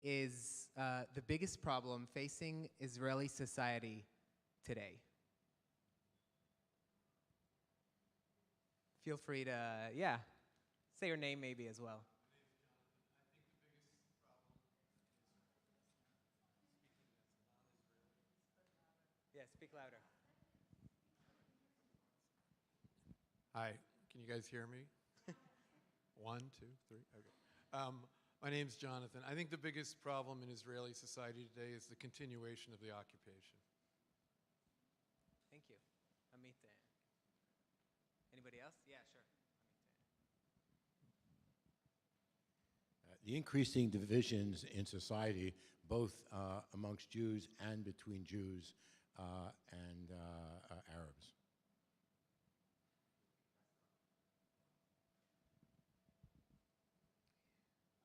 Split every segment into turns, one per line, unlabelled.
is the biggest problem facing Israeli society today? Feel free to, yeah, say your name maybe as well.
My name is Jonathan. I think the biggest problem is speaking as non-Israeli.
Yeah, speak louder.
Hi, can you guys hear me? 1, 2, 3, okay. My name's Jonathan. I think the biggest problem in Israeli society today is the continuation of the occupation.
Thank you. Amit. Anybody else? Yeah, sure.
The increasing divisions in society, both amongst Jews and between Jews and Arabs.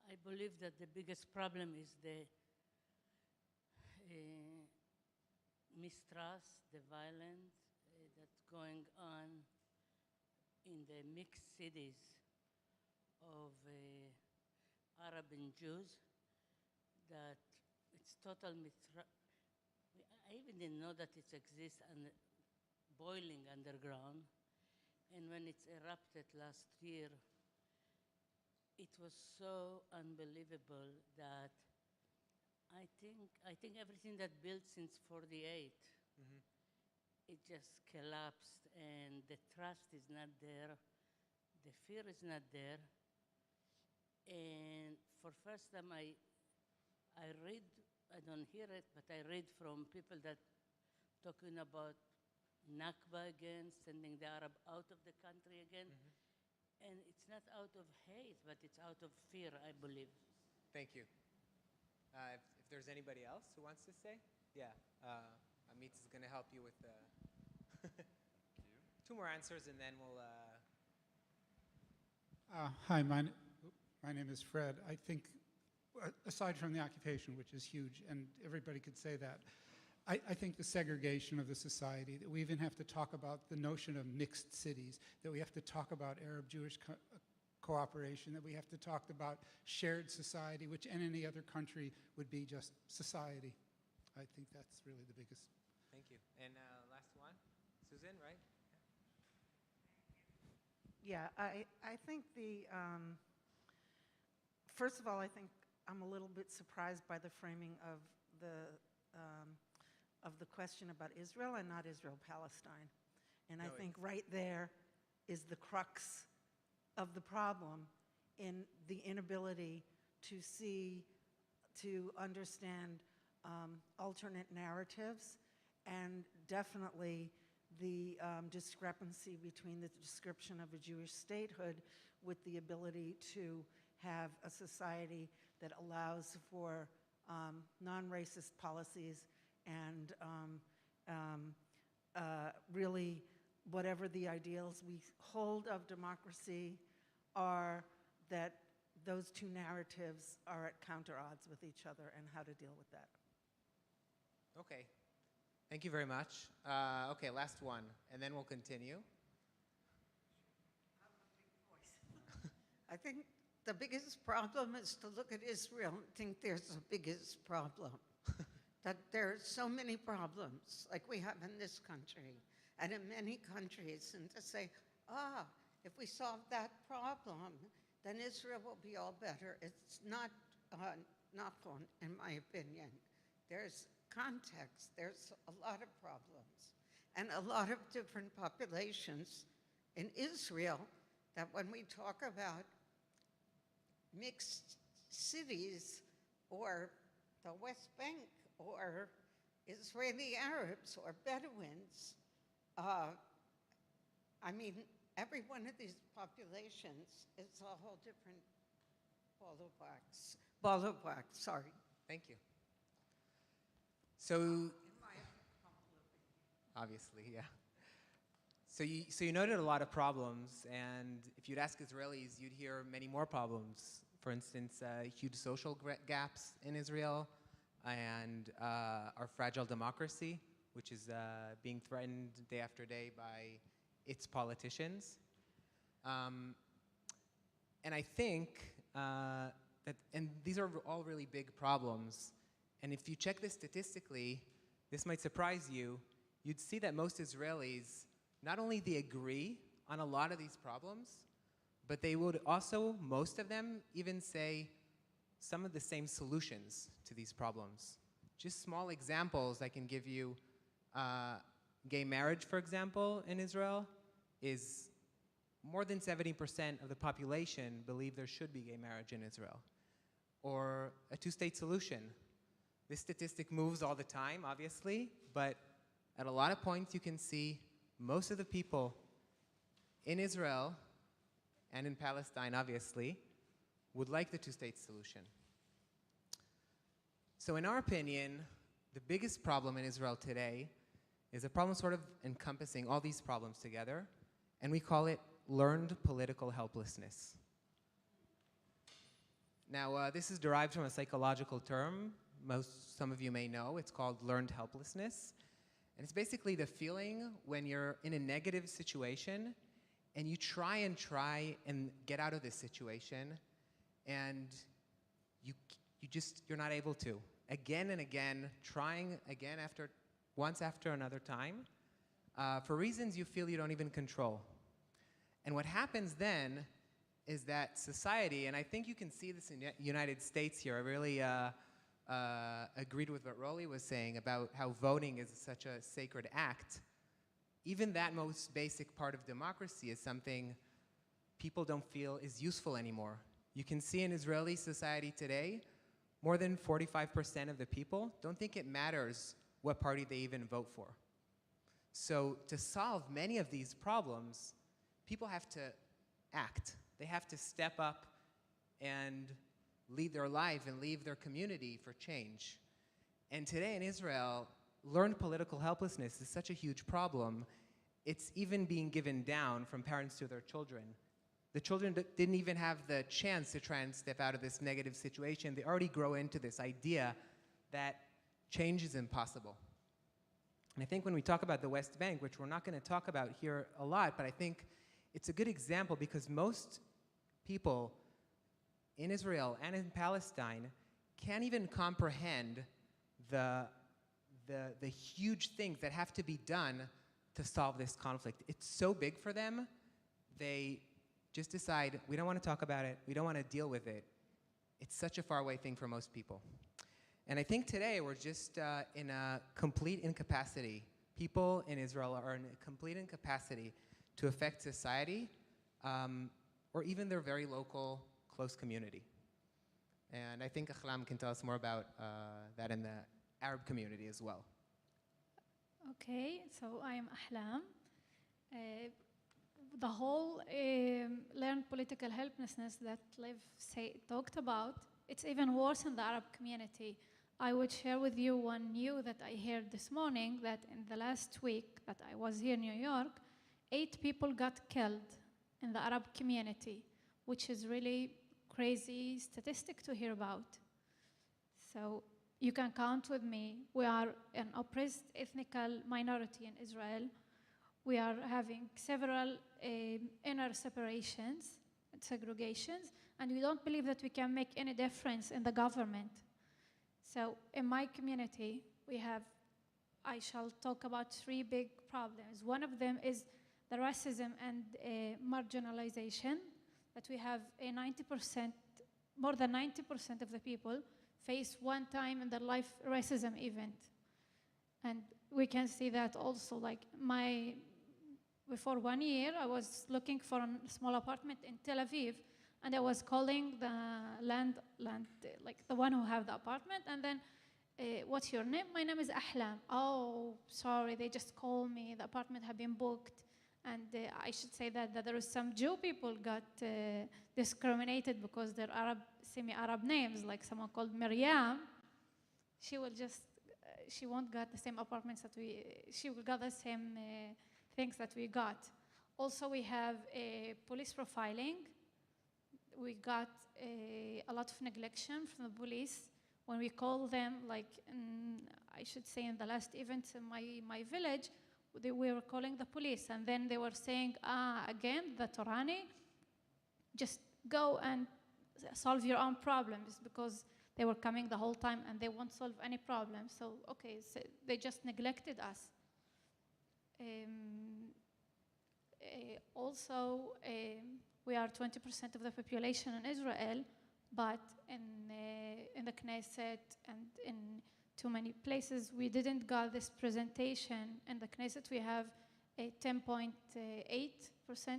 I believe that the biggest problem is the mistrust, the violence that's going on in the mixed cities of Arab and Jews, that it's total mistrust. I even didn't know that it exists and boiling underground. And when it's erupted last year, it was so unbelievable that I think everything that built since 48, it just collapsed, and the trust is not there, the fear is not there. And for first time I read, I don't hear it, but I read from people that talking about Nakba again, sending the Arab out of the country again. And it's not out of hate, but it's out of fear, I believe.
Thank you. If there's anybody else who wants to say? Yeah, Amit is going to help you with the 2 more answers, and then we'll...
Hi, my name is Fred. I think, aside from the occupation, which is huge, and everybody could say that, I think the segregation of the society, that we even have to talk about the notion of mixed cities, that we have to talk about Arab-Jewish cooperation, that we have to talk about shared society, which in any other country would be just society. I think that's really the biggest.
Thank you. And last one, Susan, right?
Yeah, I think first of all, I think I'm a little bit surprised by the framing of the question about Israel and not Israel-Palestine. And I think right there is the crux of the problem in the inability to see, to understand alternate narratives, and definitely the discrepancy between the description of a Jewish statehood with the ability to have a society that allows for non-racist policies and really whatever the ideals we hold of democracy are, that those two narratives are at counter odds with each other, and how to deal with that.
Okay. Thank you very much. Okay, last one, and then we'll continue.
I think the biggest problem is to look at Israel and think there's a biggest problem. That there are so many problems, like we have in this country and in many countries, and to say, if we solve that problem, then Israel will be all better. It's not knock-on, in my opinion. There's context, there's a lot of problems, and a lot of different populations in Israel, that when we talk about mixed cities or the West Bank or Israeli Arabs or Bedouins, I mean, every one of these populations is a whole different ball of wax, sorry.
Thank you. So, obviously, yeah. So you noted a lot of problems, and if you'd ask Israelis, you'd hear many more problems. For instance, huge social gaps in Israel, and our fragile democracy, which is being threatened day after day by its politicians. And I think and these are all really big problems. And if you check this statistically, this might surprise you, you'd see that most Israelis, not only they agree on a lot of these problems, but they would also, most of them, even say some of the same solutions to these problems. Just small examples I can give you. Gay marriage, for example, in Israel, is more than 70% of the population believe there should be gay marriage in Israel. Or a two-state solution. This statistic moves all the time, obviously, but at a lot of points you can see most of the people in Israel and in Palestine, obviously, would like the two-state solution. So in our opinion, the biggest problem in Israel today is a problem sort of encompassing all these problems together, and we call it learned political helplessness. Now, this is derived from a psychological term some of you may know. It's called learned helplessness. And it's basically the feeling when you're in a negative situation and you try and get out of this situation, and you're not able to. Again and again, trying again once after another time, for reasons you feel you don't even control. And what happens then is that society, and I think you can see this in the United States here, I really agreed with what Rolly was saying about how voting is such a sacred act. Even that most basic part of democracy is something people don't feel is useful anymore. You can see in Israeli society today, more than 45% of the people don't think it matters what party they even vote for. So to solve many of these problems, people have to act. They have to step up and lead their life and leave their community for change. And today in Israel, learned political helplessness is such a huge problem. It's even being given down from parents to their children. The children didn't even have the chance to try and step out of this negative situation. They already grow into this idea that change is impossible. And I think when we talk about the West Bank, which we're not going to talk about here a lot, but I think it's a good example because most people in Israel and in Palestine can't even comprehend the huge things that have to be done to solve this conflict. It's so big for them, they just decide, we don't want to talk about it, we don't want to deal with it. It's such a faraway thing for most people. And I think today we're just in a complete incapacity. People in Israel are in a complete incapacity to affect society or even their very local, close community. And I think Ahlam can tell us more about that in the Arab community as well.
Okay, so I am Ahlam. The whole learned political helplessness that Liv talked about, it's even worse in the Arab community. I would share with you one news that I heard this morning, that in the last week that I was here in New York, 8 people got killed in the Arab community, which is really crazy statistic to hear about. So you can count with me. We are an oppressed ethnical minority in Israel. We are having several inner separations and segregations, and we don't believe that we can make any difference in the government. So in my community, I shall talk about 3 big problems. One of them is the racism and marginalization, that we have more than 90% of the people face one time in their life racism event. And we can see that also, like before 1 year, I was looking for a small apartment in Tel Aviv, and I was calling the like the one who have the apartment, and then, what's your name? My name is Ahlam. Oh, sorry, they just called me, the apartment had been booked. And I should say that there is some Jew people got discriminated because they're semi-Arab names, like someone called Miriam. She won't get the same apartments she will get the same things that we got. Also, we have police profiling. We got a lot of neglection from the police. When we call them, I should say in the last event in my village, we were calling the police, and then they were saying, again, the Torani, just go and solve your own problems, because they were coming the whole time and they won't solve any problem. So, okay, so they just neglected us. Also, we are 20% of the population in Israel, but in the Knesset and in too many places, we didn't got this presentation. In the Knesset, we have a 10.8%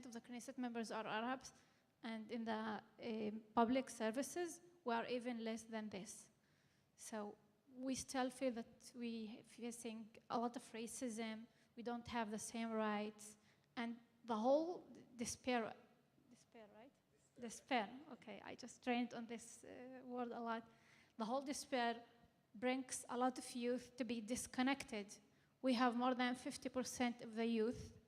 of the Knesset members are Arabs, and in the public services, we are even less than this. So we still feel that we are facing a lot of racism, we don't have the same rights, and the whole despair, right? Despair, okay, I just trained on this word a lot. The whole despair brings a lot of youth to be disconnected. We have more than 50% of the youth,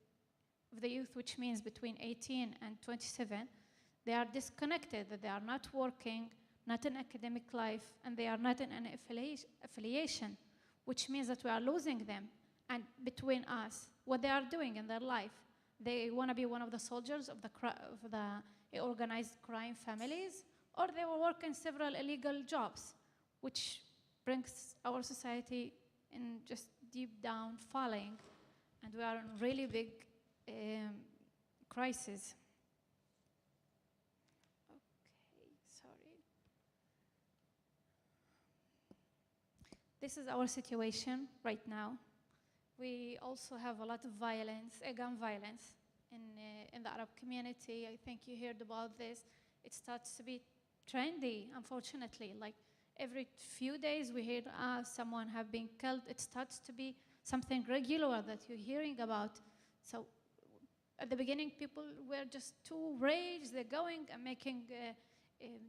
which means between 18 and 27, they are disconnected, that they are not working, not in academic life, and they are not in an affiliation, which means that we are losing them. And between us, what they are doing in their life, they want to be one of the soldiers of the organized crime families, or they will work in several illegal jobs, which brings our society in just deep down falling, and we are in really big crisis. Okay, sorry. This is our situation right now. We also have a lot of violence, gun violence in the Arab community. I think you heard about this. It starts to be trendy, unfortunately. Like every few days we hear someone have been killed. It starts to be something regular that you're hearing about. So at the beginning, people were just too raged. They're going and making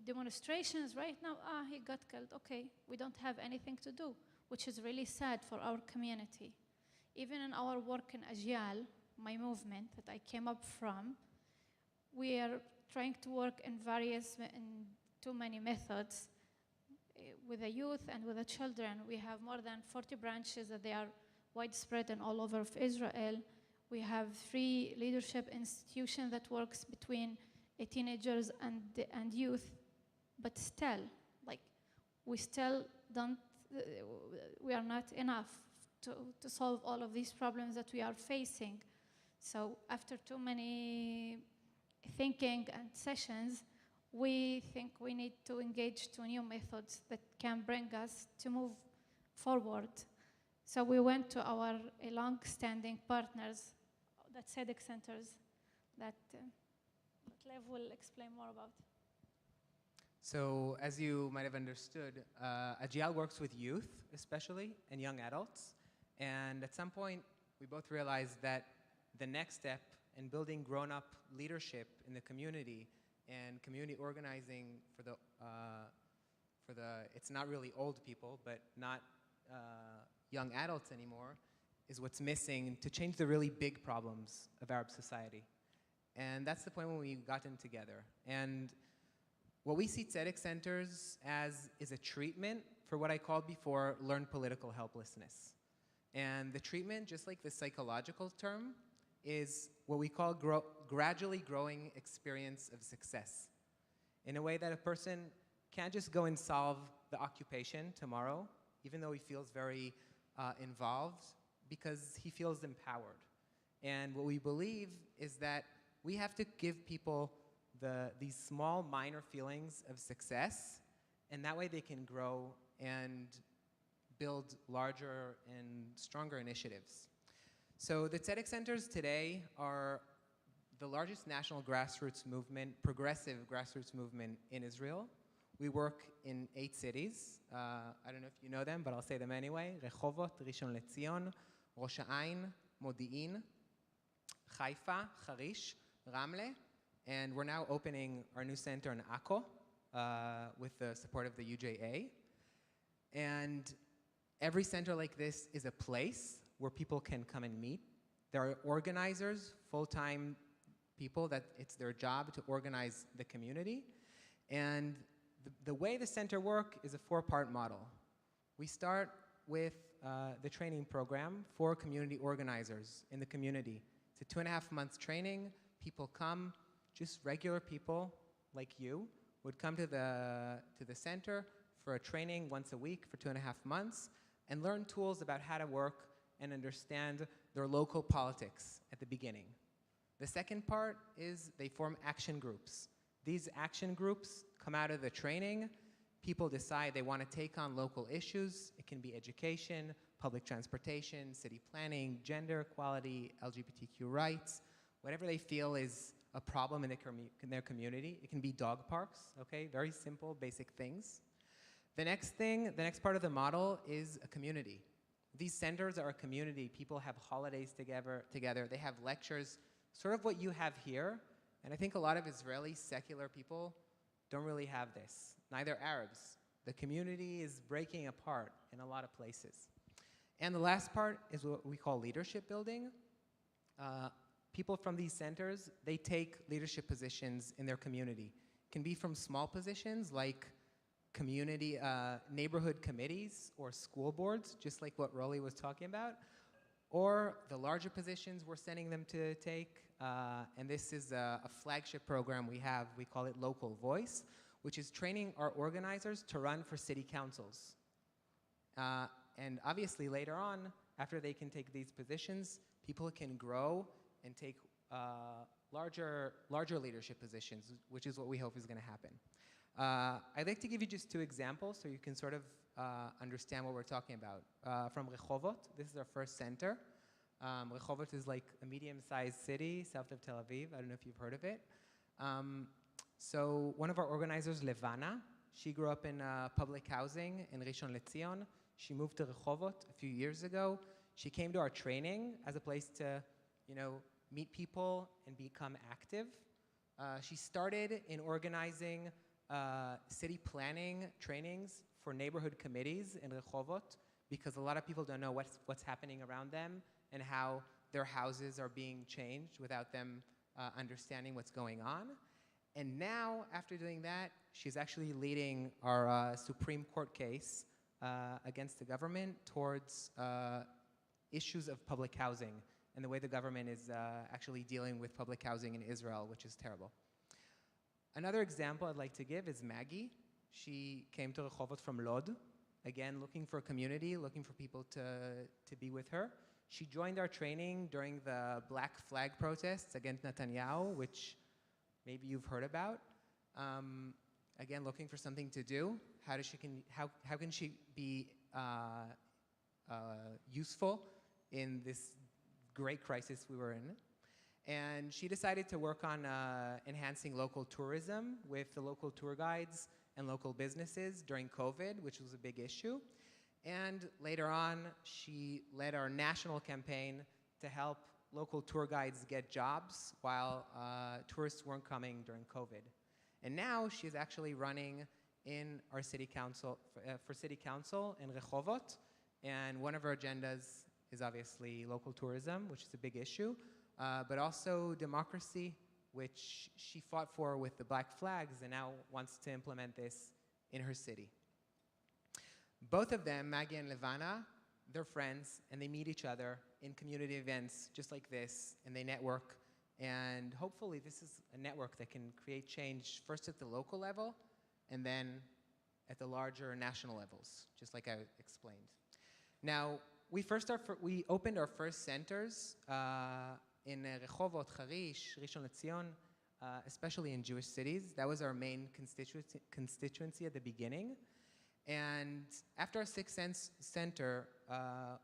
demonstrations. Right now, he got killed. Okay, we don't have anything to do, which is really sad for our community. Even in our work in Ajial, my movement that I came up from, we are trying to work in too many methods with the youth and with the children. We have more than 40 branches that they are widespread and all over of Israel. We have 3 leadership institutions that works between teenagers and youth, but still, like, we are not enough to solve all of these problems that we are facing. So after too many thinking and sessions, we think we need to engage to new methods that can bring us to move forward. So we went to our long-standing partners, the Tzedek centers, that Lev will explain more about.
So as you might have understood, Ajial works with youth, especially, and young adults. And at some point, we both realized that the next step in building grown-up leadership in the community and community organizing for the it's not really old people, but not young adults anymore, is what's missing to change the really big problems of Arab society. And that's the point when we got them together. And what we see Tzedek centers as is a treatment for what I called before learned political helplessness. And the treatment, just like the psychological term, is what we call gradually growing experience of success. In a way that a person can't just go and solve the occupation tomorrow, even though he feels very involved, because he feels empowered. And what we believe is that we have to give people these small, minor feelings of success, and that way they can grow and build larger and stronger initiatives. So the Tzedek centers today are the largest national grassroots movement, progressive grassroots movement in Israel. We work in 8 cities. I don't know if you know them, but I'll say them anyway. Rehovot, Rishon LeZion, Rosh Hain, Modi'in, Haifa, Harish, Ramle, and we're now opening our new center in Akko with the support of the UJA. And every center like this is a place where people can come and meet. There are organizers, full-time people that it's their job to organize the community. And the way the center works is a 4-part model. We start with the training program for community organizers in the community. It's a 2.5 month training. People come, just regular people like you, would come to the center for a training once a week for 2.5 months and learn tools about how to work and understand their local politics at the beginning. The second part is they form action groups. These action groups come out of the training. People decide they want to take on local issues. It can be education, public transportation, city planning, gender equality, LGBTQ rights, whatever they feel is a problem in their community. It can be dog parks, okay? Very simple, basic things. The next part of the model is a community. These centers are a community. People have holidays together. They have lectures, sort of what you have here. And I think a lot of Israeli secular people don't really have this, neither Arabs. The community is breaking apart in a lot of places. And the last part is what we call leadership building. People from these centers, they take leadership positions in their community. It can be from small positions like community, neighborhood committees or school boards, just like what Rolly was talking about, or the larger positions we're sending them to take. And this is a flagship program we have. We call it Local Voice, which is training our organizers to run for city councils. And obviously later on, after they can take these positions, people can grow and take larger leadership positions, which is what we hope is going to happen. I'd like to give you just 2 examples so you can sort of understand what we're talking about. From Rehovot, this is our first center. Rehovot is like a medium-sized city south of Tel Aviv. I don't know if you've heard of it. So one of our organizers, Levana, she grew up in public housing in Rishon LeZion. She moved to Rehovot a few years ago. She came to our training as a place to, meet people and become active. She started in organizing city planning trainings for neighborhood committees in Rehovot because a lot of people don't know what's happening around them and how their houses are being changed without them understanding what's going on. And now, after doing that, she's actually leading our Supreme Court case against the government towards issues of public housing and the way the government is actually dealing with public housing in Israel, which is terrible. Another example I'd like to give is Maggie. She came to Rehovot from Lod, again, looking for a community, looking for people to be with her. She joined our training during the Black Flag protests against Netanyahu, which maybe you've heard about. Again, looking for something to do. How can she be useful in this great crisis we were in? And she decided to work on enhancing local tourism with the local tour guides and local businesses during COVID, which was a big issue. And later on, she led our national campaign to help local tour guides get jobs while tourists weren't coming during COVID. And now she's actually running in our city council, for city council in Rehovot. And one of her agendas is obviously local tourism, which is a big issue, but also democracy, which she fought for with the Black Flags and now wants to implement this in her city. Both of them, Maggie and Levana, they're friends and they meet each other in community events just like this, and they network. And hopefully this is a network that can create change first at the local level and then at the larger national levels, just like I explained. Now, we opened our first centers in Rehovot, Harish, Rishon LeZion, especially in Jewish cities. That was our main constituency at the beginning. And after our sixth center,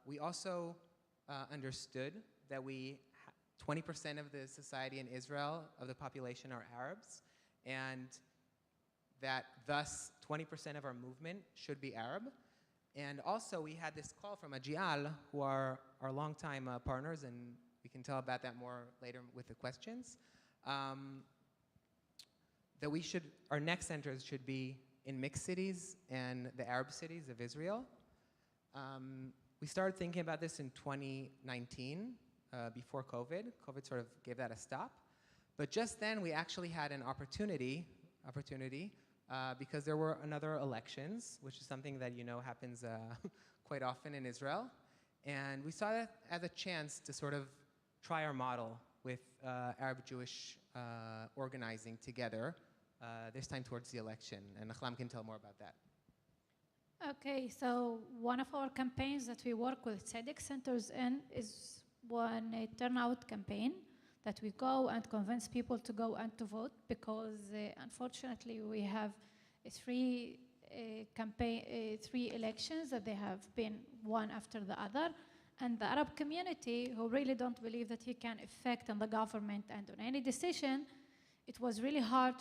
we also understood that 20% of the society in Israel, of the population, are Arabs, and that thus 20% of our movement should be Arab. And also we had this call from Ajial, who are our longtime partners, and we can tell about that more later with the questions, that our next centers should be in mixed cities and the Arab cities of Israel. We started thinking about this in 2019, before COVID. COVID sort of gave that a stop. But just then we actually had an opportunity because there were another elections, which is something that happens quite often in Israel. And we saw that as a chance to sort of try our model with Arab-Jewish organizing together this time towards the election. And Achlam can tell more about that.
Okay, so one of our campaigns that we work with Tzedek centers in is one a turnout campaign that we go and convince people to go and to vote because unfortunately we have three elections that they have been one after the other, and the Arab community who really don't believe that he can affect on the government and on any decision, it was really hard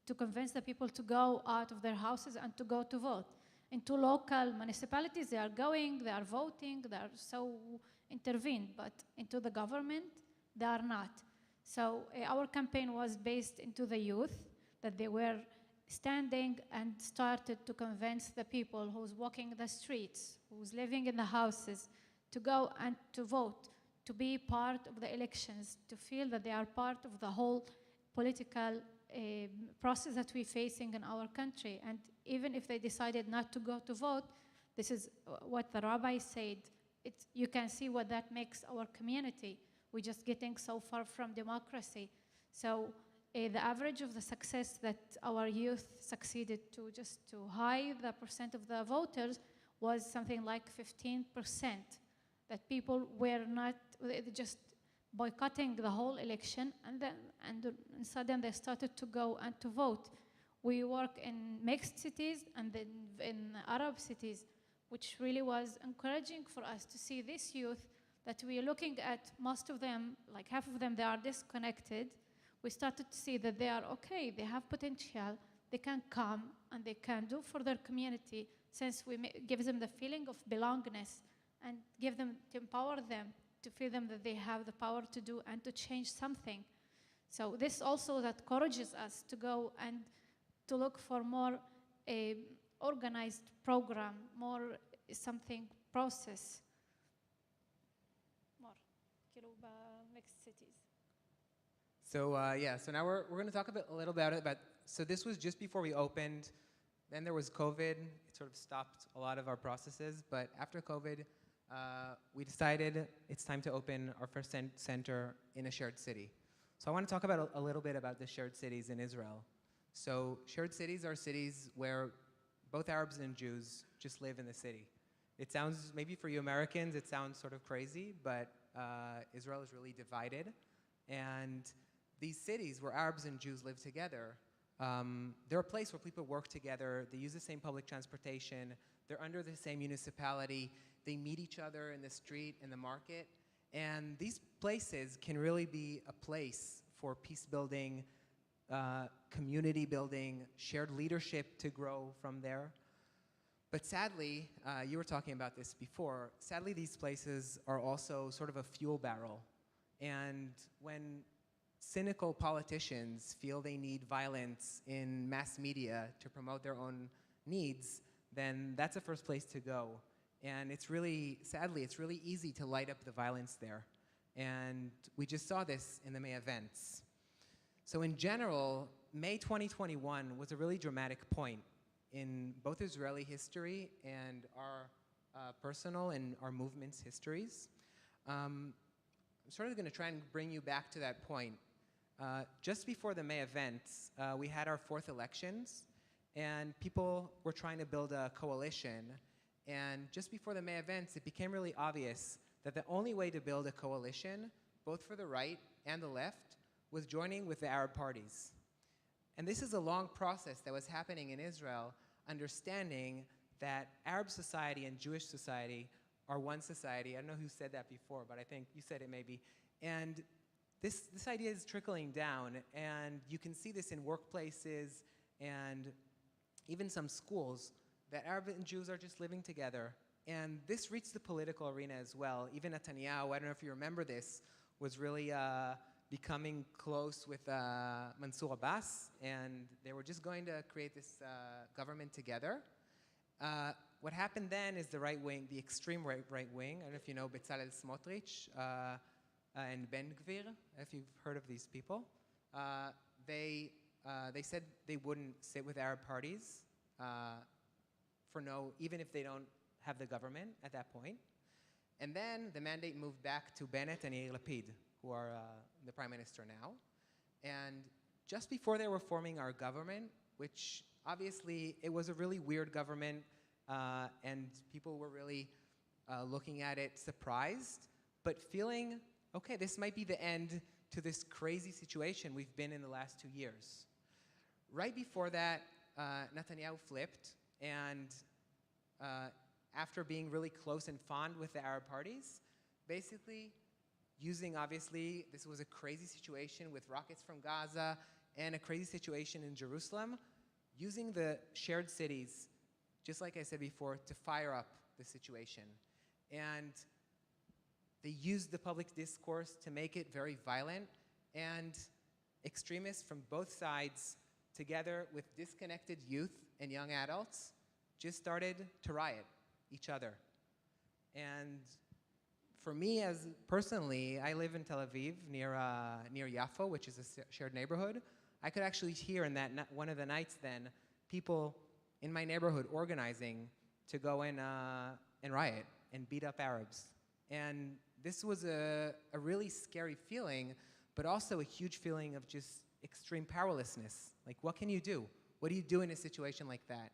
to convince the people to go out of their houses and to go to vote. Into local municipalities, they are going, they are voting, they are so intervened, but into the government, they are not. So our campaign was based into the youth, that they were standing and started to convince the people who's walking the streets, who's living in the houses, to go and to vote, to be part of the elections, to feel that they are part of the whole political process that we're facing in our country. And even if they decided not to go to vote, this is what the rabbi said. You can see what that makes our community. We're just getting so far from democracy. So the average of the success that our youth succeeded to just to high the percent of the voters was something like 15%. That people were not just boycotting the whole election, and then suddenly they started to go and to vote. We work in mixed cities and then in Arab cities, which really was encouraging for us to see this youth that we are looking at. Most of them, like half of them, they are disconnected. We started to see that they are okay, they have potential, they can come and they can do for their community, since we give them the feeling of belongingness and give them, to empower them, to feel them that they have the power to do and to change something. So this also that encourages us to go and to look for more organized program, more something process, more mixed cities.
So so now we're going to talk a little bit about, so this was just before we opened, then there was COVID, it sort of stopped a lot of our processes, but after COVID, we decided it's time to open our first center in a shared city. So I want to talk about a little bit about the shared cities in Israel. So shared cities are cities where both Arabs and Jews just live in the city. It sounds, maybe for you Americans, it sounds sort of crazy, but Israel is really divided. And these cities where Arabs and Jews live together, they're a place where people work together, they use the same public transportation, they're under the same municipality, they meet each other in the street, in the market, and these places can really be a place for peace building, community building, shared leadership to grow from there. But sadly, you were talking about this before, sadly these places are also sort of a fuel barrel. And when cynical politicians feel they need violence in mass media to promote their own needs, then that's the first place to go. And it's really, sadly, it's really easy to light up the violence there. And we just saw this in the May events. So in general, May 2021 was a really dramatic point in both Israeli history and our personal and our movement's histories. I'm sort of going to try and bring you back to that point. Just before the May events, we had our fourth elections, and people were trying to build a coalition. And just before the May events, it became really obvious that the only way to build a coalition, both for the right and the left, was joining with the Arab parties. And this is a long process that was happening in Israel, understanding that Arab society and Jewish society are one society. I don't know who said that before, but I think you said it maybe. And this idea is trickling down, and you can see this in workplaces and even some schools, that Arab and Jews are just living together. And this reached the political arena as well. Even Netanyahu, I don't know if you remember this, was really becoming close with Mansour Abbas, and they were just going to create this government together. What happened then is the right wing, the extreme right wing, I don't know if you know Bezalel Smotrich and Ben Gvir, if you've heard of these people. They said they wouldn't sit with Arab parties even if they don't have the government at that point. And then the mandate moved back to Bennett and Yair Lapid, who are the prime minister now. And just before they were forming our government, which obviously it was a really weird government, and people were really looking at it surprised, but feeling, okay, this might be the end to this crazy situation we've been in the last 2 years. Right before that, Netanyahu flipped, and after being really close and fond with the Arab parties, basically using, obviously, this was a crazy situation with rockets from Gaza and a crazy situation in Jerusalem, using the shared cities, just like I said before, to fire up the situation. And they used the public discourse to make it very violent, and extremists from both sides, together with disconnected youth and young adults, just started to riot each other. And for me, as personally, I live in Tel Aviv, near Yafo, which is a shared neighborhood. I could actually hear in that one of the nights then, people in my neighborhood organizing to go and riot and beat up Arabs. And this was a really scary feeling, but also a huge feeling of just extreme powerlessness. Like, what can you do? What do you do in a situation like that?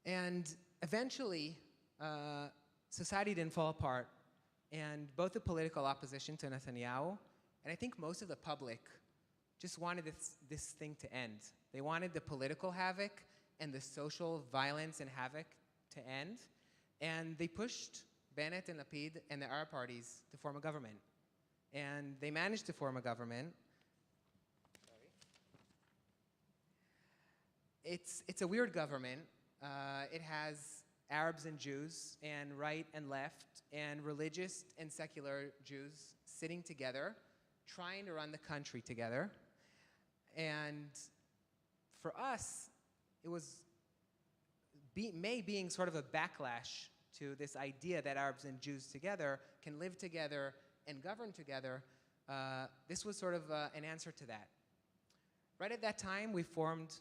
And eventually, society didn't fall apart, and both the political opposition to Netanyahu, and I think most of the public, just wanted this thing to end. They wanted the political havoc and the social violence and havoc to end, and they pushed Bennett and Lapid and the Arab parties to form a government. And they managed to form a government. It's a weird government. It has Arabs and Jews, and right and left, and religious and secular Jews sitting together, trying to run the country together. And for us, it was being sort of a backlash to this idea that Arabs and Jews together can live together and govern together. This was sort of an answer to that. Right at that time, we formed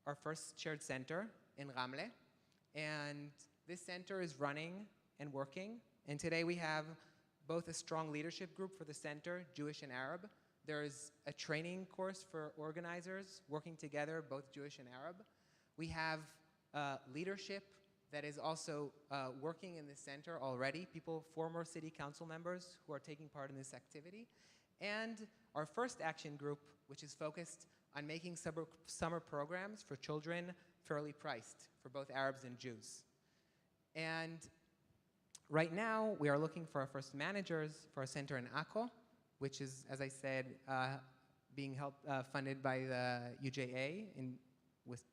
our first shared center in Ramle, and this center is running and working. And today we have both a strong leadership group for the center, Jewish and Arab. There's a training course for organizers working together, both Jewish and Arab. We have leadership that is also working in this center already, former city council members who are taking part in this activity. And our first action group, which is focused on making summer programs for children fairly priced for both Arabs and Jews. And right now, we are looking for our first managers for a center in Akko, which is, as I said, being funded by the UJA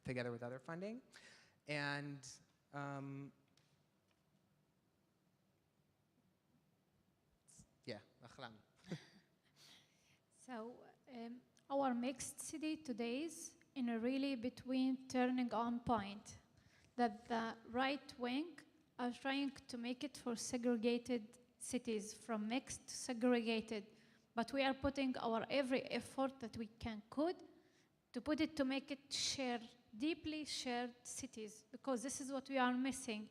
together with other funding. And yeah, Ahlan.
So our mixed city today is in a really between turning on point, that the right wing are trying to make it for segregated cities, from mixed to segregated, but we are putting our every effort that we could to put it to make it deeply shared cities, because this is what we are missing.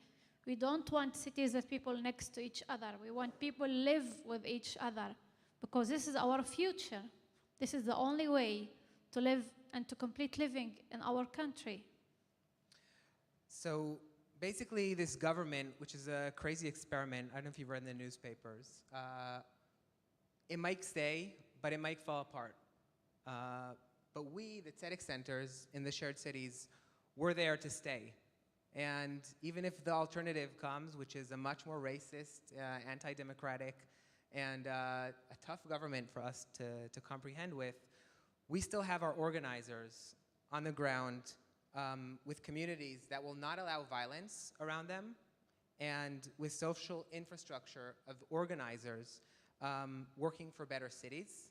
We don't want cities that people next to each other. We want people live with each other, because this is our future. This is the only way to live and to complete living in our country.
So basically, this government, which is a crazy experiment, I don't know if you've read in the newspapers, it might stay, but it might fall apart. But we, the Tzedek centers in the shared cities, we're there to stay. And even if the alternative comes, which is a much more racist, anti-democratic, and a tough government for us to comprehend with, we still have our organizers on the ground with communities that will not allow violence around them, and with social infrastructure of organizers working for better cities.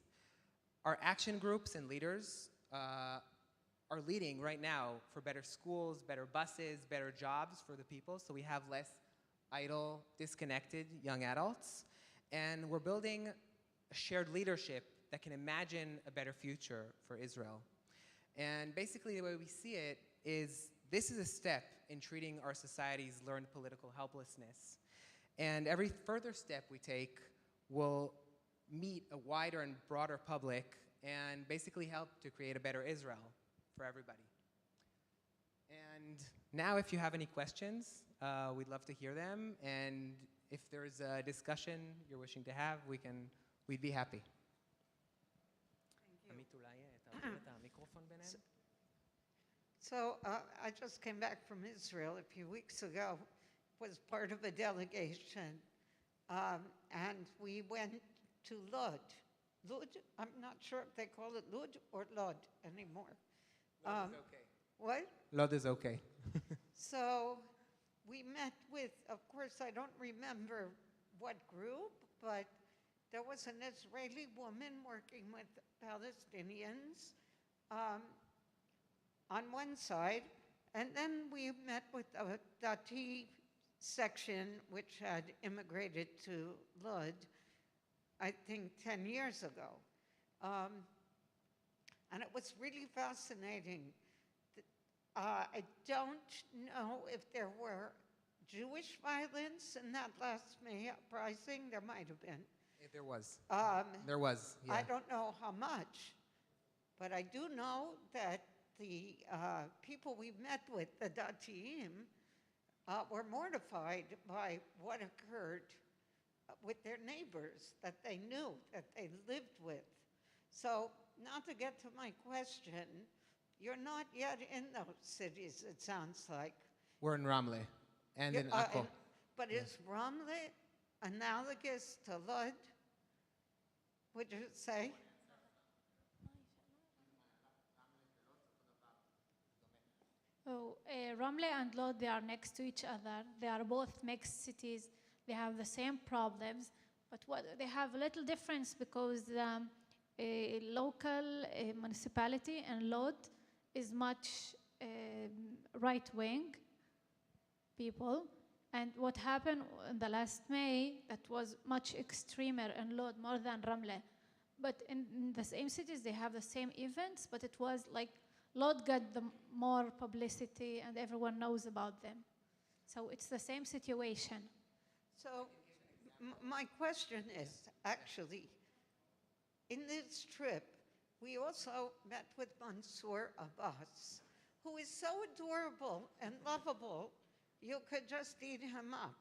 Our action groups and leaders are leading right now for better schools, better buses, better jobs for the people, so we have less idle, disconnected young adults. And we're building a shared leadership that can imagine a better future for Israel. And basically the way we see it is this is a step in treating our society's learned political helplessness. And every further step we take will meet a wider and broader public and basically help to create a better Israel for everybody. And now if you have any questions, we'd love to hear them. And if there's a discussion you're wishing to have, we'd be happy.
Thank you. So I just came back from Israel a few weeks ago, was part of a delegation, and we went to Lod. Lod, I'm not sure if they call it Lod or Lod anymore.
Lod is okay.
What?
Lod is okay.
So we met with, of course, I don't remember what group, but there was an Israeli woman working with Palestinians on one side, and then we met with the Dati section, which had immigrated to Lod, I think 10 years ago. And it was really fascinating. I don't know if there were Jewish violence in that last May uprising. There might have been.
There was.
There
was, yeah.
I don't know how much, but I do know that the people we met with, the Datiim, were mortified by what occurred with their neighbors that they knew, that they lived with. So, not to get to my question, you're not yet in those cities, it sounds like.
We're in Ramle and in Akko.
But is Ramle analogous to Lod, would you say?
Oh, Ramle and Lod, they are next to each other. They are both mixed cities. They have the same problems, but they have a little difference because a local municipality in Lod is much right-wing people. And what happened in the last May, that was much extremer in Lod, more than Ramle. But in the same cities, they have the same events, but it was like Lod got the more publicity and everyone knows about them. So it's the same situation.
So my question is, actually, in this trip, we also met with Mansour Abbas, who is so adorable and lovable, you could just eat him up.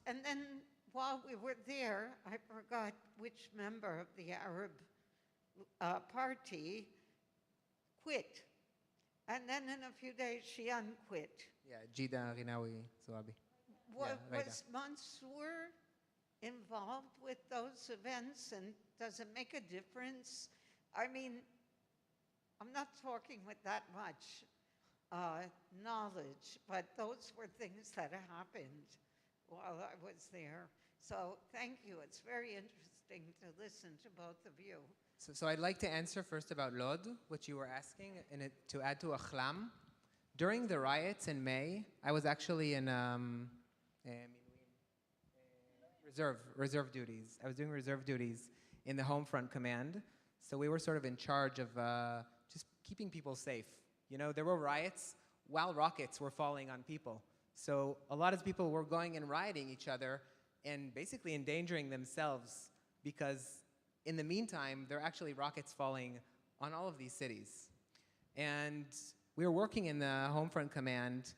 And then while we were there, I forgot which member of the Arab party quit. And then in a few days, she unquit.
Yeah, Jida Rinawi Zoabi.
Was Mansour involved with those events, and does it make a difference? I mean, I'm not talking with that much knowledge, but those were things that happened while I was there. So thank you. It's very interesting to listen to both of you.
So I'd like to answer first about Lod, which you were asking, and to add to Achlam. During the riots in May, I was actually in reserve duties. I was doing reserve duties in the Home Front Command. So we were sort of in charge of just keeping people safe. You know, there were riots while rockets were falling on people. So a lot of people were going and rioting each other and basically endangering themselves because in the meantime, there are actually rockets falling on all of these cities. And we were working in the Home Front Command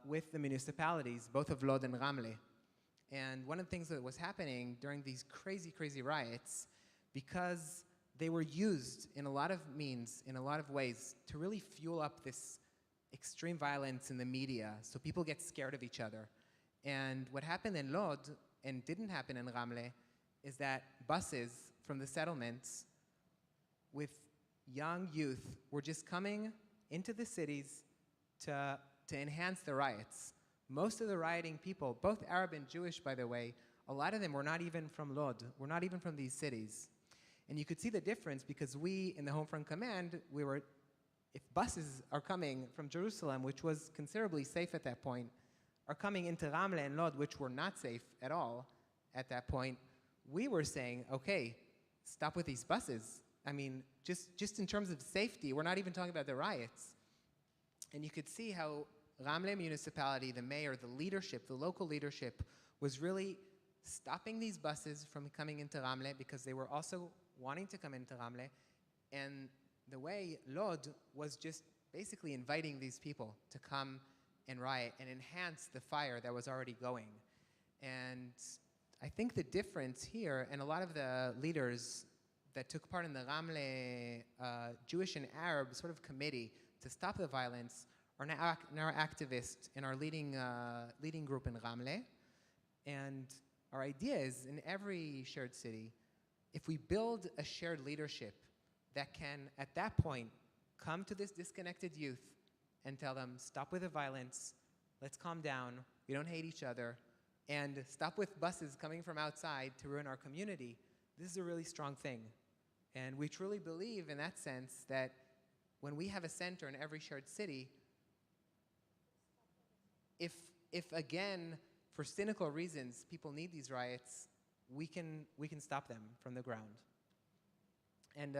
with the municipalities, both of Lod and Ramle. And one of the things that was happening during these crazy, crazy riots, because they were used in a lot of means, in a lot of ways, to really fuel up this extreme violence in the media, so people get scared of each other. And what happened in Lod, and didn't happen in Ramle, is that buses from the settlements with young youth were just coming into the cities to enhance the riots. Most of the rioting people, both Arab and Jewish, by the way, a lot of them were not even from Lod, were not even from these cities. And you could see the difference because we, in the Home Front Command, if buses are coming from Jerusalem, which was considerably safe at that point, are coming into Ramle and Lod, which were not safe at all at that point, we were saying, okay, stop with these buses. I mean, just in terms of safety, we're not even talking about the riots. And you could see how Ramle municipality, the mayor, the leadership, the local leadership, was really stopping these buses from coming into Ramle because they were also wanting to come into Ramle, and the way Lod was just basically inviting these people to come and riot and enhance the fire that was already going. And I think the difference here, and a lot of the leaders that took part in the Ramle Jewish and Arab sort of committee to stop the violence, are now activists in our leading group in Ramle. And our idea is, in every shared city, if we build a shared leadership that can, at that point, come to this disconnected youth and tell them, stop with the violence, let's calm down, we don't hate each other, and stop with buses coming from outside to ruin our community, this is a really strong thing. And we truly believe, in that sense, that when we have a center in every shared city, if again, for cynical reasons, people need these riots, we can stop them from the ground. And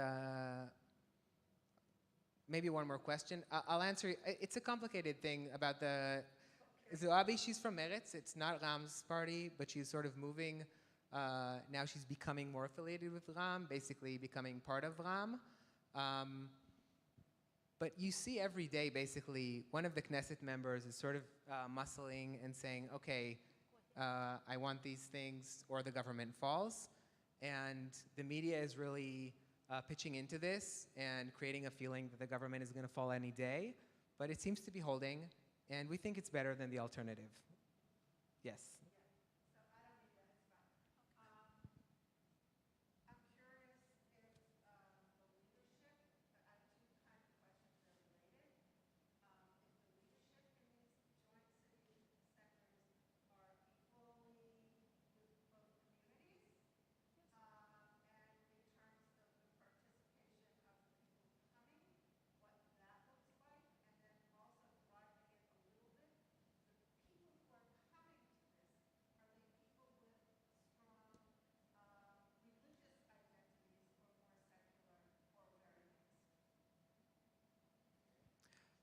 maybe one more question. I'll answer. It's a complicated thing about the Zoabi. She's from Meretz. It's not Ram's party, but she's sort of moving. Now she's becoming more affiliated with Ram, basically becoming part of Ram. But you see every day, basically, one of the Knesset members is sort of muscling and saying, okay, I want these things or the government falls. And the media is really pitching into this and creating a feeling that the government is going to fall any day. But it seems to be holding, and we think it's better than the alternative. Yes.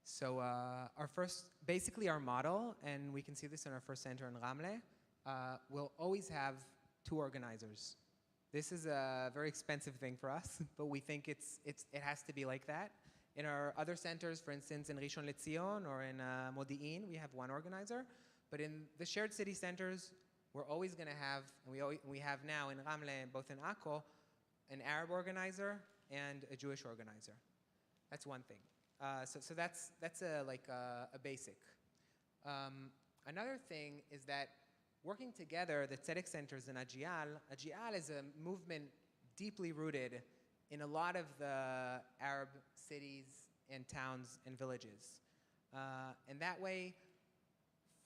So basically our model, and we can see this in our first center in Ramle, will always have 2 organizers. This is a very expensive thing for us, but we think it has to be like that. In our other centers, for instance, in Rishon LeZion or in Modi'in, we have 1 organizer. But in the shared city centers, we're always going to have, and we have now in Ramle, both in Akko, an Arab organizer and a Jewish organizer. That's one thing. So that's a basic. Another thing is that working together, the Tzedek centers in Ajial is a movement deeply rooted in a lot of the Arab cities and towns and villages. And that way,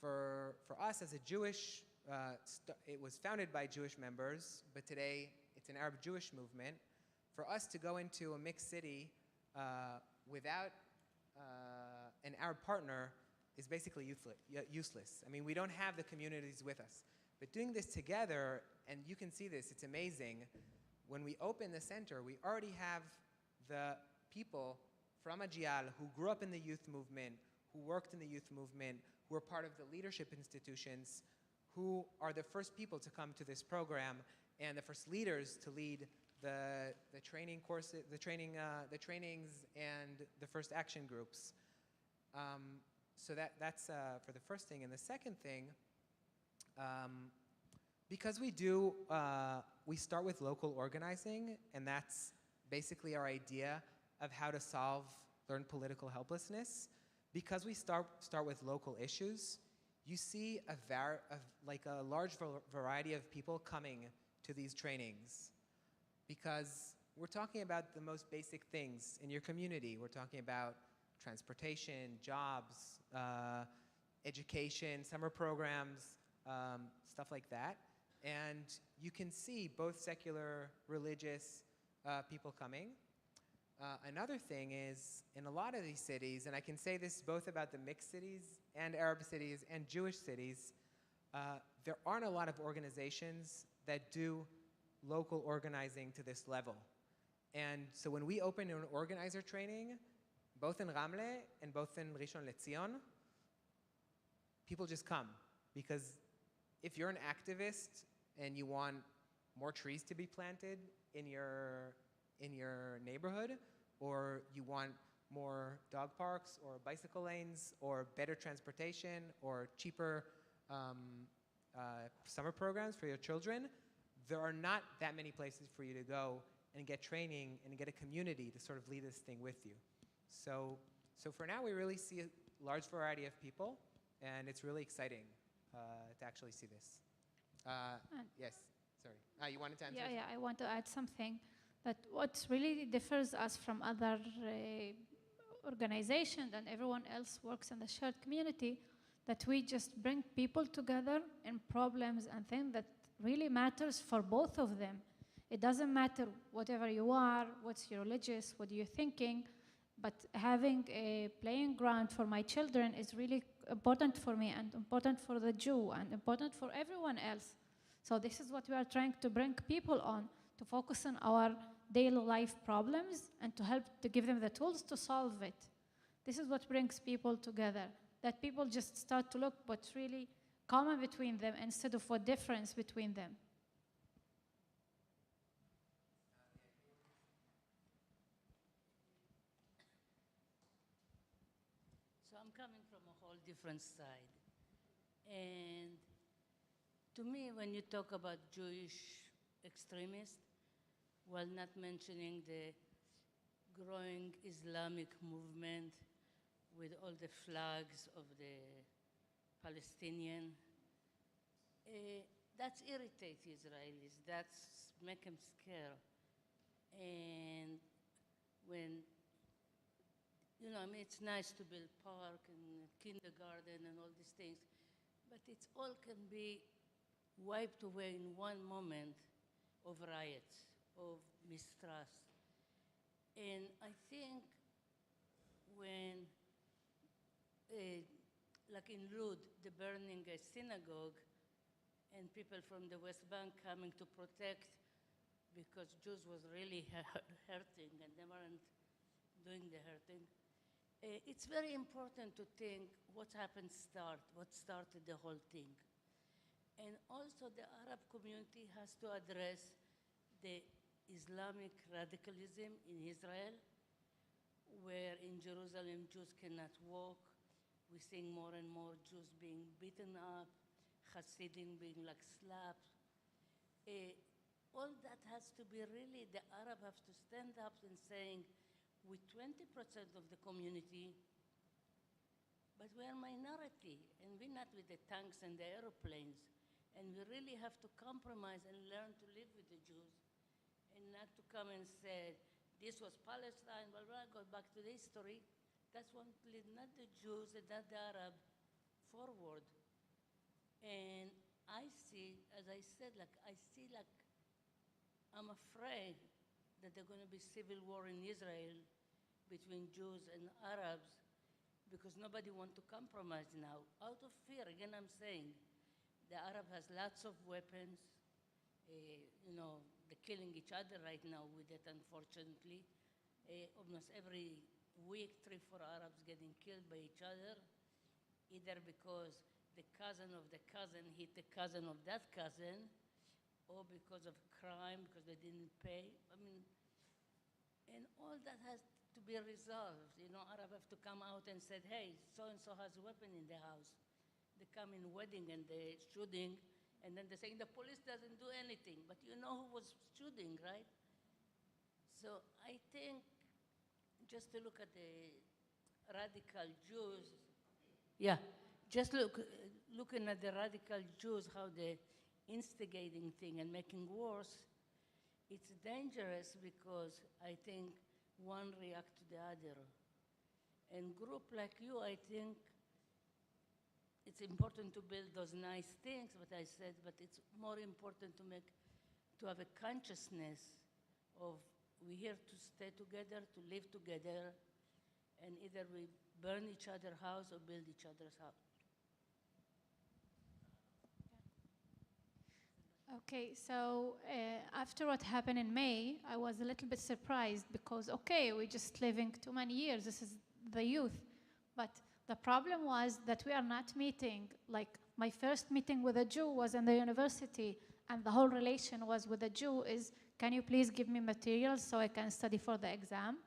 for us as a Jewish, it was founded by Jewish members, but today it's an Arab-Jewish movement. For us to go into a mixed city without an Arab partner is basically useless. I mean, we don't have the communities with us. But doing this together, and you can see this, it's amazing. When we open the center, we already have the people from Ajial who grew up in the youth movement, who worked in the youth movement, who are part of the leadership institutions, who are the first people to come to this program and the first leaders to lead the training courses, the trainings, and the first action groups. So that's for the first thing. And the second thing, because we start with local organizing, and that's basically our idea of how to learn political helplessness. Because we start with local issues, you see a large variety of people coming to these trainings. Because we're talking about the most basic things in your community. We're talking about transportation, jobs, education, summer programs, stuff like that. And you can see both secular, religious people coming. Another thing is, in a lot of these cities, and I can say this both about the mixed cities and Arab cities and Jewish cities, there aren't a lot of organizations that do local organizing to this level. And so when we open an organizer training, both in Ramle and both in Rishon LeZion, people just come. Because if you're an activist and you want more trees to be planted in your neighborhood, or you want more dog parks or bicycle lanes or better transportation or cheaper summer programs for your children, there are not that many places for you to go and get training and get a community to sort of lead this thing with you. So for now, we really see a large variety of people, and it's really exciting to actually see this. Yes, sorry. You wanted to answer?
Yeah, I want to add something. That what really differs us from other organizations and everyone else works in the shared community, that we just bring people together in problems and things that really matters for both of them. It doesn't matter whatever you are, what's your religious, what you're thinking, but having a playing ground for my children is really important for me and important for the Jew and important for everyone else. So this is what we are trying to bring people on, to focus on our daily life problems and to help to give them the tools to solve it. This is what brings people together, that people just start to look what's really common between them instead of what difference between them.
So I'm coming from a whole different side. And to me, when you talk about Jewish extremists, while not mentioning the growing Islamic movement with all the flags of the Palestinian, that's irritate Israelis, that's make them scared. And when, you know, I mean, it's nice to build park and kindergarten and all these things, but it's all can be wiped away in one moment of riots, of mistrust. And I think when, like in Lud, the burning a synagogue, and people from the West Bank coming to protect because Jews was really hurting and they weren't doing the hurting. It's very important to think what happened what started the whole thing. And also the Arab community has to address the Islamic radicalism in Israel, where in Jerusalem Jews cannot walk. We're seeing more and more Jews being beaten up, Hasidim being like slapped. All that has to be really, the Arab have to stand up and saying, with 20% of the community, but we're a minority, and we're not with the tanks and the airplanes, and we really have to compromise and learn to live with the Jews, and not to come and say, this was Palestine, blah, blah, go back to the history. That's what lead not the Jews and not the Arab forward. And I see, as I said, I'm afraid that there's going to be civil war in Israel between Jews and Arabs because nobody wants to compromise now. Out of fear, again I'm saying, the Arab has lots of weapons. You know, they're killing each other right now with it, unfortunately. Almost every week, 3-4 Arabs getting killed by each other, either because the cousin of the cousin hit the cousin of that cousin, or because of crime, because they didn't pay. I mean, and all that has to be resolved. You know, Arab have to come out and say, hey, so-and-so has a weapon in the house. They come in wedding and they're shooting, and then they're saying the police doesn't do anything. But you know who was shooting, right? So I think just to look at the radical Jews, just looking at the radical Jews, how they're instigating thing and making worse, it's dangerous because I think one react to the other. And group like you, I think it's important to build those nice things, but it's more important to have a consciousness of we're here to stay together, to live together, and either we burn each other's house or build each other's house.
Okay, so after what happened in May, I was a little bit surprised because, okay, we're just living too many years. This is the youth. But the problem was that we are not meeting. Like, my first meeting with a Jew was in the university, and the whole relation was with the Jew is, can you please give me materials so I can study for the exam?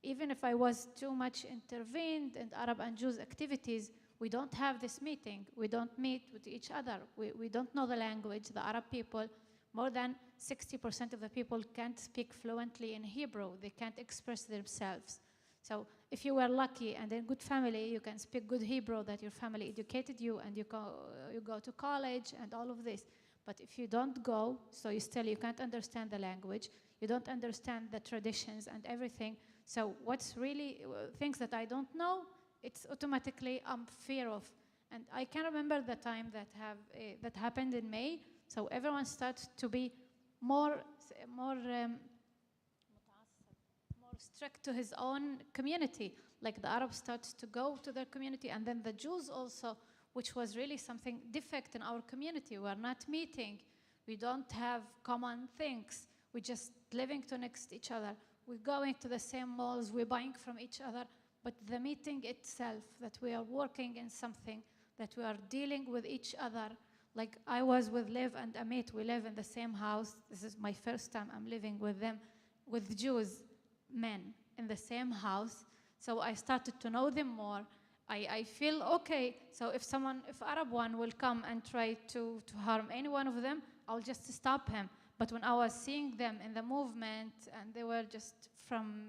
Even if I was too much intervened in Arab and Jews activities, we don't have this meeting. We don't meet with each other. We don't know the language. The Arab people, more than 60% of the people can't speak fluently in Hebrew. They can't express themselves. So if you were lucky and in good family, you can speak good Hebrew, that your family educated you, and you go to college and all of this. But if you don't go, so you can't understand the language, you don't understand the traditions and everything. So what's really things that I don't know, it's automatically fear of. And I can remember the time that happened in May. So everyone starts to be more strict to his own community. Like the Arabs starts to go to their community, and then the Jews also, which was really something defect in our community. We're not meeting. We don't have common things. We're just living next to each other. We're going to the same malls. We're buying from each other. But the meeting itself, that we are working in something, that we are dealing with each other. Like I was with Liv and Amit. We live in the same house. This is my first time I'm living with them, with Jews, men, in the same house. So I started to know them more. I feel okay. So if Arab one will come and try to harm any one of them, I'll just stop him. But when I was seeing them in the movement, and they were just from,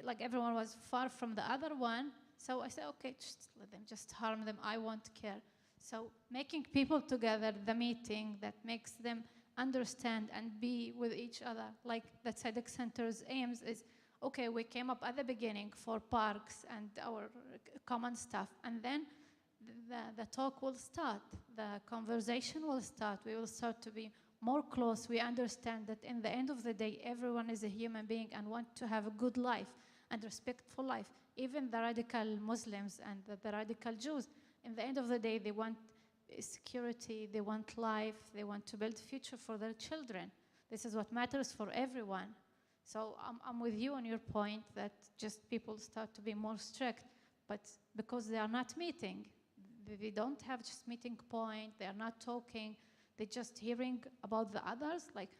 like everyone was far from the other one, so I said, okay, just let them, just harm them. I won't care. So making people together, the meeting that makes them understand and be with each other, like the Tzedek Center's aims is, okay, we came up at the beginning for parks and our common stuff, and then the talk will start, the conversation will start, we will start to be more close. We understand that in the end of the day, everyone is a human being and want to have a good life and respectful life. Even the radical Muslims and the radical Jews, in the end of the day, they want security, they want life, they want to build a future for their children. This is what matters for everyone. So I'm with you on your point that just people start to be more strict, but because they are not meeting, they don't have just meeting point, they are not talking, they're just hearing about the others. Like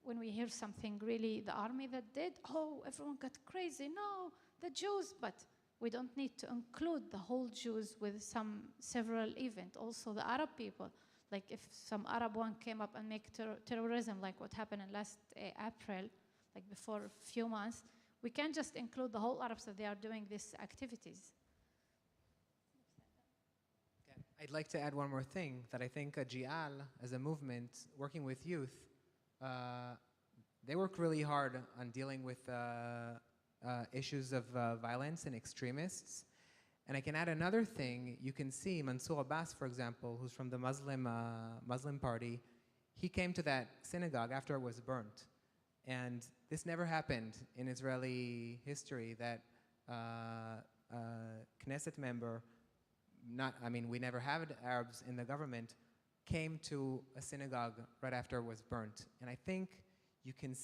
when we hear something really, the army that did, oh, everyone got crazy, no, the Jews, but we don't need to include the whole Jews with several events, also the Arab people. Like if some Arab one came up and make terrorism, like what happened in last April, like before a few months, we can't just include the whole Arabs that they are doing these activities.
I'd like to add one more thing, that I think Jial, as a movement, working with youth, they work really hard on dealing with issues of violence and extremists. And I can add another thing. You can see Mansour Abbas, for example, who's from the Muslim party, he came to that synagogue after it was burnt. And this never happened in Israeli history, that Knesset member, we never had Arabs in the government, came to a synagogue right after it was burnt. And I think you can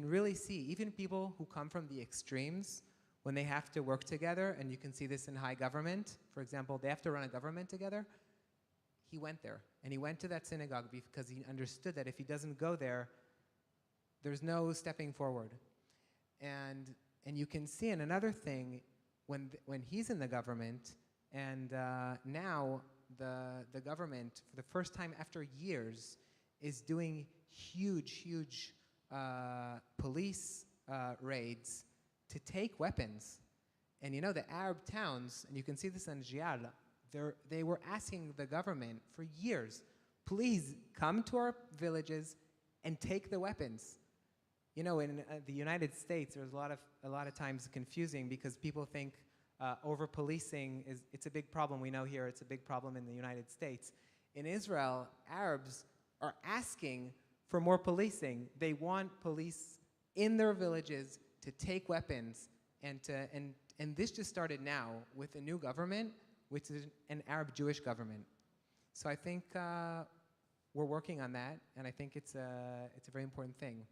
really see, even people who come from the extremes, when they have to work together, and you can see this in high government, for example, they have to run a government together, he went there. And he went to that synagogue because he understood that if he doesn't go there, there's no stepping forward. And you can see in another thing, when he's in the government, and now the government, for the first time after years, is doing huge police raids to take weapons. And you know, the Arab towns, and you can see this in Jial, they were asking the government for years, please come to our villages and take the weapons. You know, in the United States, there's a lot of times confusing because people think over-policing it's a big problem. We know here it's a big problem in the United States. In Israel, Arabs are asking for more policing. They want police in their villages to take weapons, and this just started now with a new government, which is an Arab-Jewish government. So I think we're working on that, and I think it's a very important thing.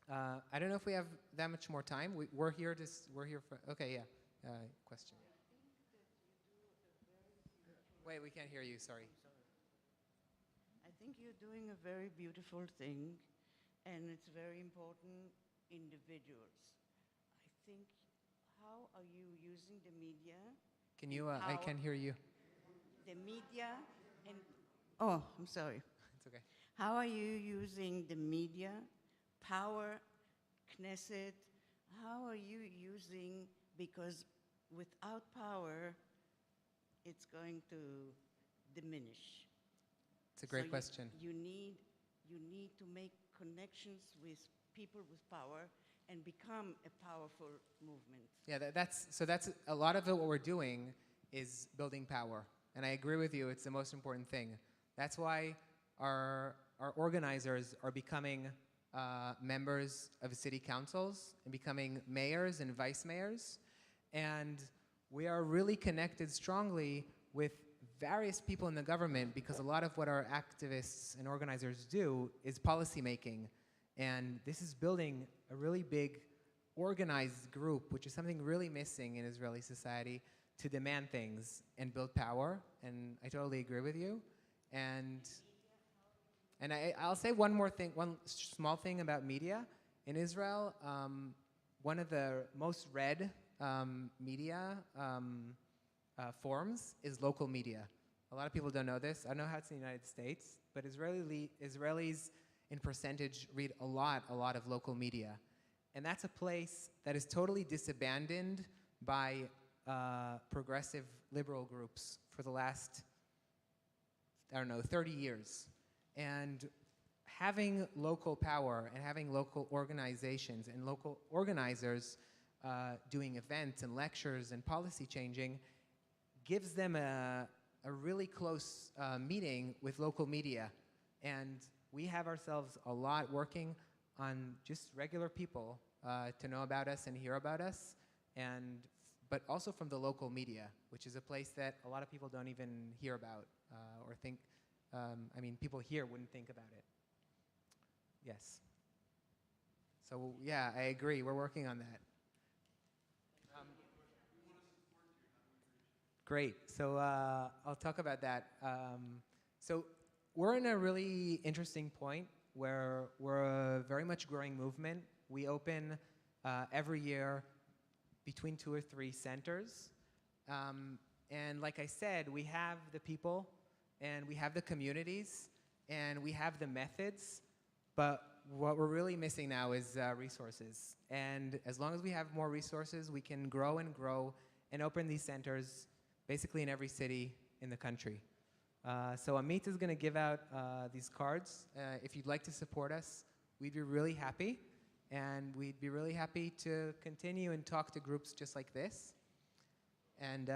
I don't know if we have that much more time. We're here for, okay, yeah. Question.
I think that you do a very
Wait, we can't hear you, sorry.
I
think you're doing a very beautiful thing, and it's very important individuals. I think, how are you using the media?
Can you, I can't hear you.
The media and, oh, I'm sorry.
It's okay.
How are you using the media, power, Knesset? How are you using, because without power, it's going to diminish.
It's a great
So
question.
You need to make connections with people with power and become a powerful movement.
Yeah, that's a lot of it. What we're doing is building power, and I agree with you. It's the most important thing. That's why our organizers are becoming members of city councils and becoming mayors and vice mayors, and we are really connected strongly with various people in the government, because a lot of what our activists and organizers do is policy making. And this is building a really big organized group, which is something really missing in Israeli society, to demand things and build power. And I totally agree with you. And I'll say one more thing, one small thing about media. In Israel, one of the most read media forms is local media. A lot of people don't know this. I don't know how it's in the United States, but Israelis in percentage read a lot of local media. And that's a place that is totally disabandoned by progressive liberal groups for the last, 30 years. And having local power and having local organizations and local organizers doing events and lectures and policy changing gives them a really close meeting with local media. And we have ourselves a lot working on just regular people to know about us and hear about us, but also from the local media, which is a place that a lot of people don't even hear about or think, people here wouldn't think about it. Yes. So yeah, I agree, we're working on that. Great, so I'll talk about that. So we're in a really interesting point where we're a very much growing movement. We open every year between 2 or 3 centers. And like I said, we have the people and we have the communities and we have the methods, but what we're really missing now is resources. And as long as we have more resources, we can grow and open these centers basically in every city in the country. So Amit is going to give out these cards. If you'd like to support us, we'd be really happy. And we'd be really happy to continue and talk to groups just like this. And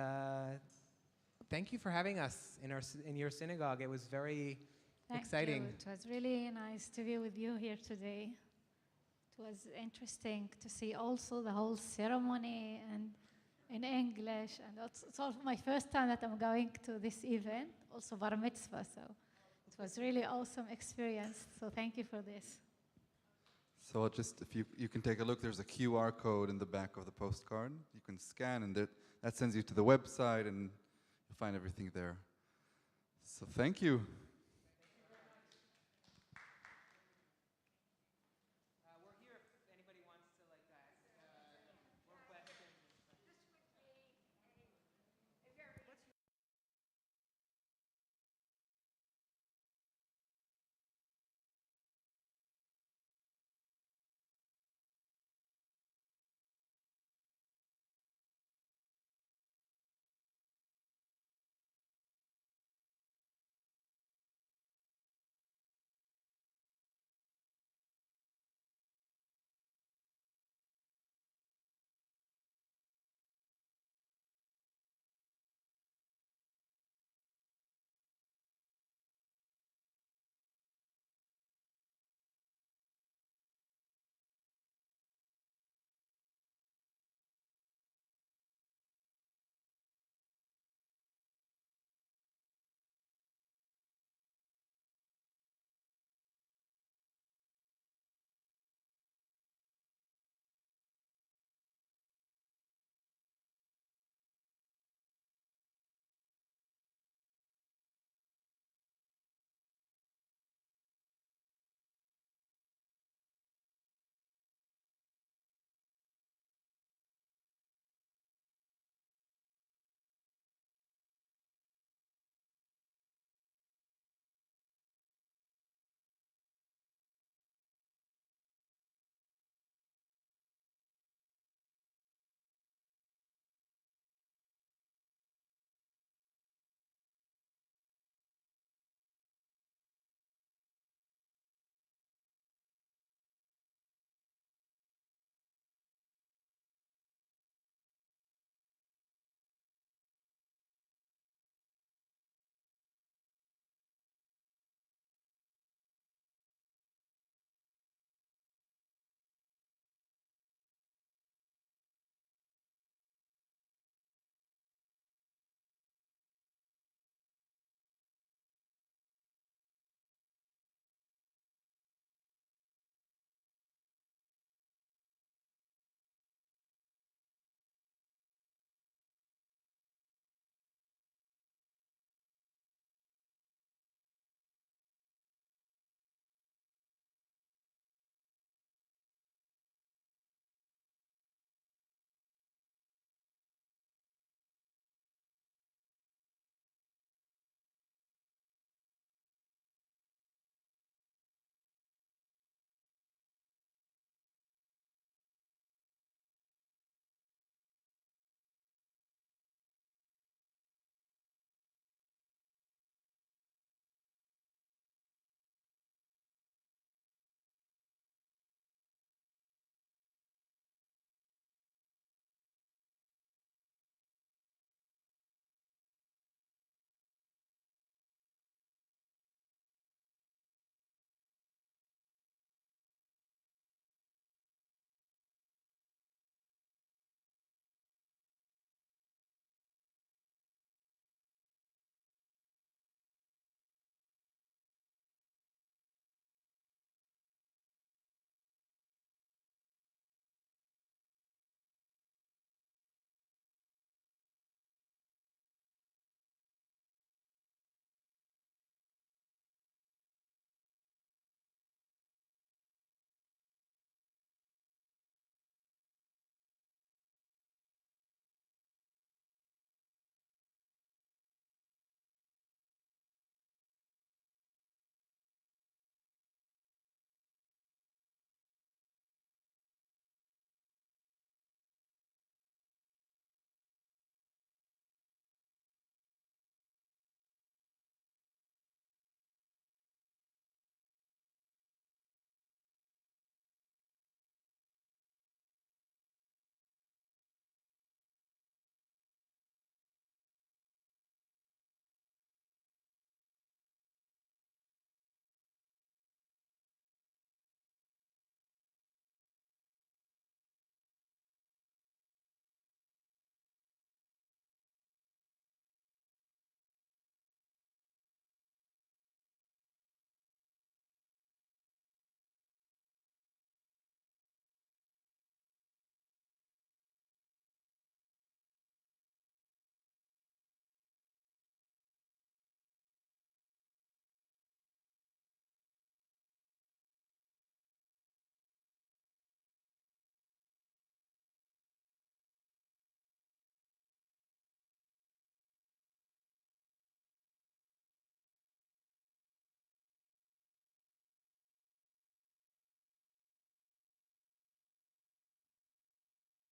thank you for having us in your synagogue. It was very exciting.
Thank you. It was really nice to be with you here today. It was interesting to see also the whole ceremony and in English, and it's also my first time that I'm going to this event, also bar mitzvah, so it was really awesome experience, so thank you for this.
So just, if you can take a look, there's a QR code in the back of the postcard. You can scan, and that sends you to the website, and you'll find everything there. So thank you.